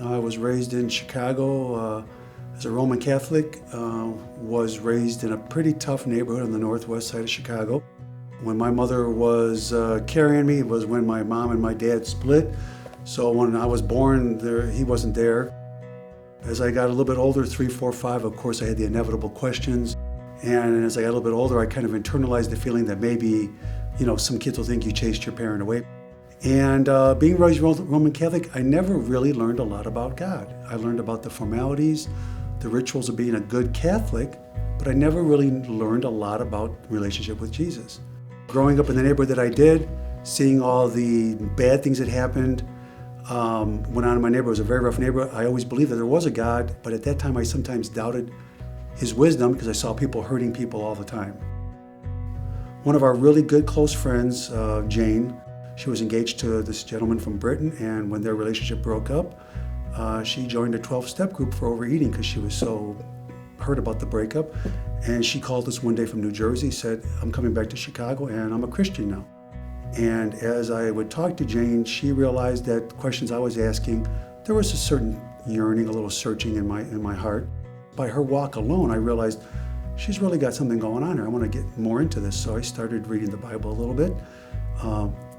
I was raised in Chicago as a Roman Catholic, was raised in a pretty tough neighborhood on the northwest side of Chicago. When my mother was carrying me was when my mom and my dad split. So when I was born, he wasn't there. As I got a little bit older, 3, 4, 5, of course I had the inevitable questions. And as I got a little bit older, I kind of internalized the feeling that maybe, some kids will think you chased your parent away. And being raised Roman Catholic, I never really learned a lot about God. I learned about the formalities, the rituals of being a good Catholic, but I never really learned a lot about relationship with Jesus. Growing up in the neighborhood that I did, seeing all the bad things that happened, went on in my neighborhood. It was a very rough neighborhood. I always believed that there was a God, but at that time I sometimes doubted his wisdom because I saw people hurting people all the time. One of our really good close friends, Jane, she was engaged to this gentleman from Britain, and when their relationship broke up, she joined a 12-step group for overeating because she was so hurt about the breakup. And she called us one day from New Jersey, said, I'm coming back to Chicago and I'm a Christian now. And as I would talk to Jane, she realized that the questions I was asking, there was a certain yearning, a little searching in my heart. By her walk alone, I realized she's really got something going on here. I want to get more into this. So I started reading the Bible a little bit,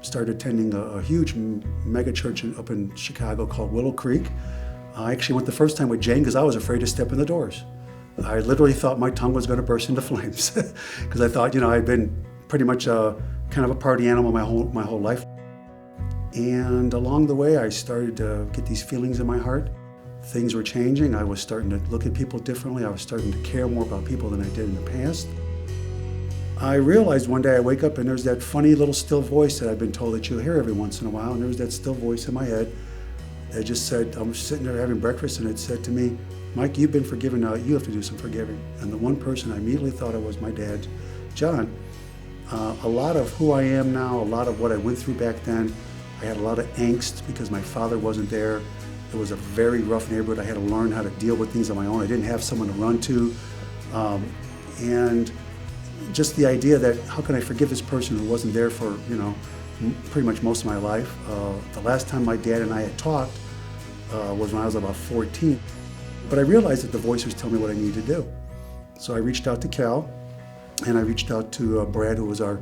started attending a huge mega church up in Chicago called Willow Creek. I actually went the first time with Jane because I was afraid to step in the doors. I literally thought my tongue was going to burst into flames because I thought, I'd been pretty much kind of a party animal my whole life. And along the way, I started to get these feelings in my heart. Things were changing. I was starting to look at people differently. I was starting to care more about people than I did in the past. I realized one day I wake up and there's that funny little still voice that I've been told that you'll hear every once in a while. And there was that still voice in my head that just said, I'm sitting there having breakfast and it said to me, Mike, you've been forgiven now, you have to do some forgiving. And the one person I immediately thought of was my dad, John. A lot of who I am now, a lot of what I went through back then, I had a lot of angst because my father wasn't there. It was a very rough neighborhood. I had to learn how to deal with things on my own. I didn't have someone to run to. And just the idea that how can I forgive this person who wasn't there for, pretty much most of my life. The last time my dad and I had talked was when I was about 14. But I realized that the voice was telling me what I needed to do. So I reached out to Cal, and I reached out to Brad, who was our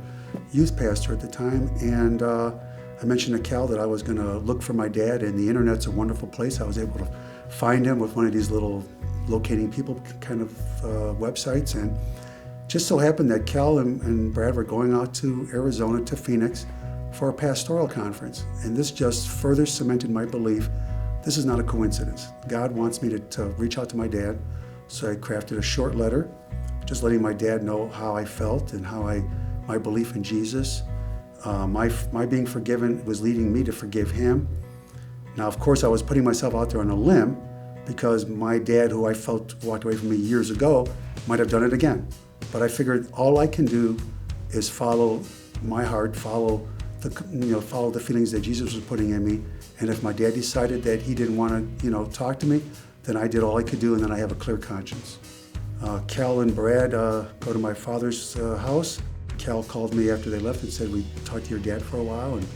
youth pastor at the time, and I mentioned to Cal that I was going to look for my dad, and the internet's a wonderful place. I was able to find him with one of these little locating people kind of websites, and just so happened that Cal and Brad were going out to Arizona, to Phoenix, for a pastoral conference, and this just further cemented my belief this is not a coincidence. God wants me to reach out to my dad, so I crafted a short letter, just letting my dad know how I felt and how my belief in Jesus. My being forgiven was leading me to forgive him. Now, of course, I was putting myself out there on a limb because my dad, who I felt walked away from me years ago, might have done it again. But I figured all I can do is follow my heart, follow the feelings that Jesus was putting in me. And if my dad decided that he didn't want to, talk to me, then I did all I could do, and then I have a clear conscience. Cal and Brad go to my father's house. Cal called me after they left and said, we talked to your dad for a while, and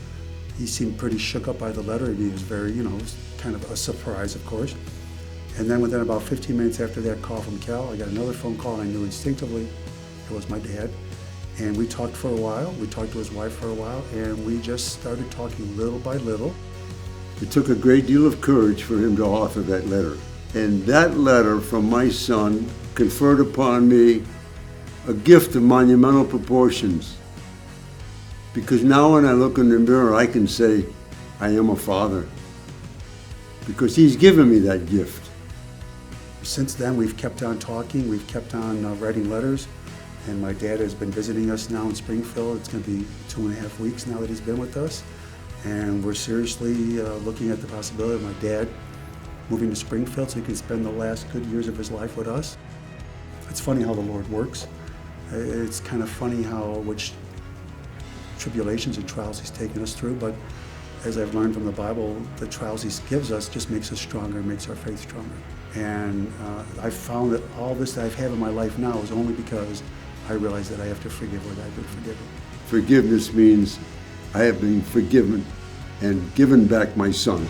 he seemed pretty shook up by the letter. He was very, it was kind of a surprise, of course. And then within about 15 minutes after that call from Cal, I got another phone call, and I knew instinctively it was my dad. And we talked for a while. We talked to his wife for a while, and we just started talking little by little. It took a great deal of courage for him to author that letter. And that letter from my son conferred upon me a gift of monumental proportions. Because now when I look in the mirror, I can say, I am a father. Because he's given me that gift. Since then, we've kept on talking, we've kept on writing letters, and my dad has been visiting us now in Springfield. It's going to be 2.5 weeks now that he's been with us. And we're seriously looking at the possibility of my dad moving to Springfield so he can spend the last good years of his life with us. It's funny how the Lord works. It's kind of funny which tribulations and trials he's taken us through, but as I've learned from the Bible, the trials he gives us just makes us stronger, makes our faith stronger. And I've found that all this that I've had in my life now is only because I realize that I have to forgive what I've been forgiven. Forgiveness means I have been forgiven and given back my son.